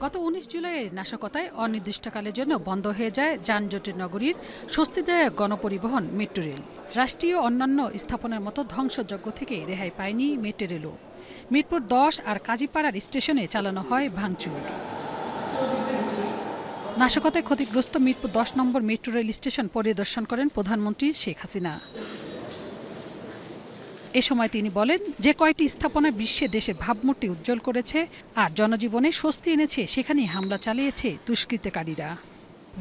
গত ১৯ জুলাইয়ের নাশকতায় অনির্দিষ্টকালের জন্য বন্ধ হয়ে যায় যানজটের নগরীর স্বস্তিদায়ক গণপরিবহন মেট্রো রেল। রাষ্ট্রীয় অন্যান্য স্থাপনার মতো ধ্বংসযজ্ঞ থেকে রেহাই পায়নি মেট্রো রেলও। মিরপুর ১০ আর কাজীপাড়ার স্টেশনে চালানো হয় ভাঙচুর। নাশকতায় ক্ষতিগ্রস্ত মিরপুর ১০ নম্বর মেট্রো রেল স্টেশন পরিদর্শন করেন প্রধানমন্ত্রী শেখ হাসিনা। এ সময় তিনি বলেন, যে কয়টি স্থাপনা বিশ্বে দেশের ভাবমূর্তি উজ্জ্বল করেছে আর জনজীবনে স্বস্তি এনেছে, সেখানেই হামলা চালিয়েছে দুষ্কৃতকারীরা।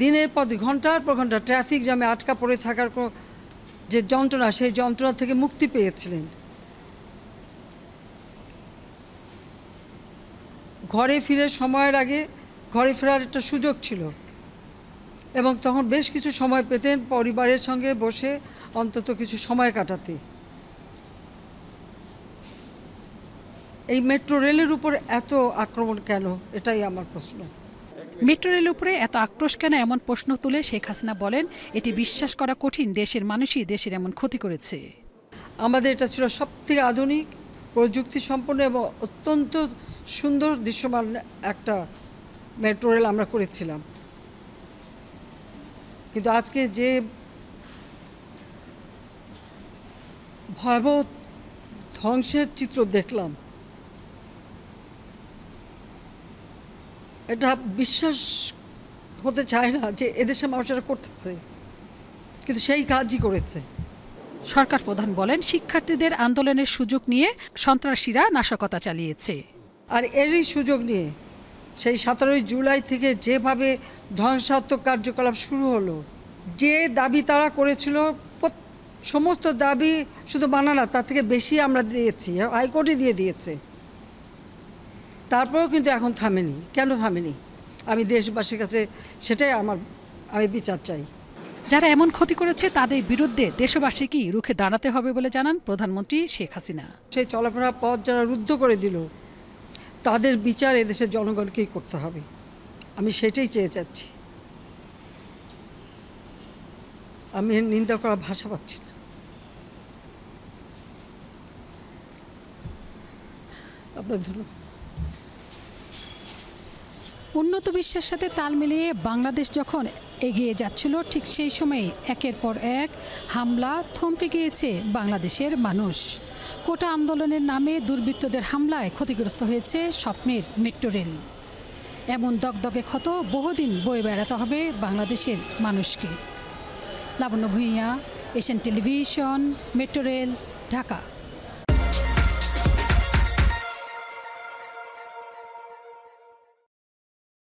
দিনের পর ঘন্টার পর ঘন্টা ট্রাফিক জ্যামে আটকা পড়ে থাকার যে যন্ত্রণা, সেই যন্ত্রণা থেকে মুক্তি পেয়েছিলেন। ঘরে ফিরে সময়ের আগে ঘরে ফেরার একটা সুযোগ ছিল এবং তখন বেশ কিছু সময় পেতেন পরিবারের সঙ্গে বসে অন্তত কিছু সময় কাটাতে। এই মেট্রো রেলের উপর এত আক্রমণ কেন, এটাই আমার প্রশ্ন। মেট্রো রেলের উপরে এত আক্রোশ কেন, এমন প্রশ্ন তুলে শেখ হাসিনা বলেন, এটি বিশ্বাস করা কঠিন দেশের মানুষই দেশের এমন ক্ষতি করেছে। আমাদের এটা ছিল সবথেকে আধুনিক, প্রযুক্তি সম্পন্ন এবং অত্যন্ত সুন্দর দৃশ্যমান একটা মেট্রো রেল আমরা করেছিলাম। কিন্তু আজকে যে ভয়াবহ ধ্বংসের চিত্র দেখলাম, এটা বিশ্বাস হতে চায় না যে এদেশের মানুষেরা করতে পারে, কিন্তু সেই কাজই করেছে। সরকার প্রধান বলেন, শিক্ষার্থীদের আন্দোলনের সুযোগ নিয়ে সন্ত্রাসীরা নাশকতা চালিয়েছে। আর এরই সুযোগ নিয়ে সেই 17 জুলাই থেকে যেভাবে ধ্বংসাত্মক কার্যকলাপ শুরু হলো, যে দাবি তারা করেছিল সমস্ত দাবি শুধু মানা না, তার থেকে বেশি আমরা দিয়েছি, হাইকোর্টে দিয়ে দিয়েছে। তারপরেও কিন্তু এখন থামেনি। কেন থামেনি? আমি দেশবাসীর কাছে সেটাই আমি বিচার চাই। যারা এমন ক্ষতি করেছে তাদের বিরুদ্ধে দেশবাসীকেই রুখে দাঁড়াতে হবে বলে জানান প্রধানমন্ত্রী শেখ হাসিনা। সেই চলাফেরার পথ যারা রুদ্ধ করে দিল, তাদের বিচার এদেশের জনগণকেই করতে হবে। আমি সেটাই চেয়ে যাচ্ছি। আমি নিন্দা করার ভাষা পাচ্ছি না। আপনার ধন্যবাদ। উন্নত বিশ্বের সাথে তাল মিলিয়ে বাংলাদেশ যখন এগিয়ে যাচ্ছিল, ঠিক সেই সময় একের পর এক হামলা থমকে গিয়েছে বাংলাদেশের মানুষ। কোটা আন্দোলনের নামে দুর্বৃত্তদের হামলায় ক্ষতিগ্রস্ত হয়েছে স্বপ্নের মেট্রো রেল। এমন দগদগে ক্ষত বহুদিন বয়ে বেড়াতে হবে বাংলাদেশের মানুষকে। Labanya Bhuiyan, Asian television, metro rail, Dhaka.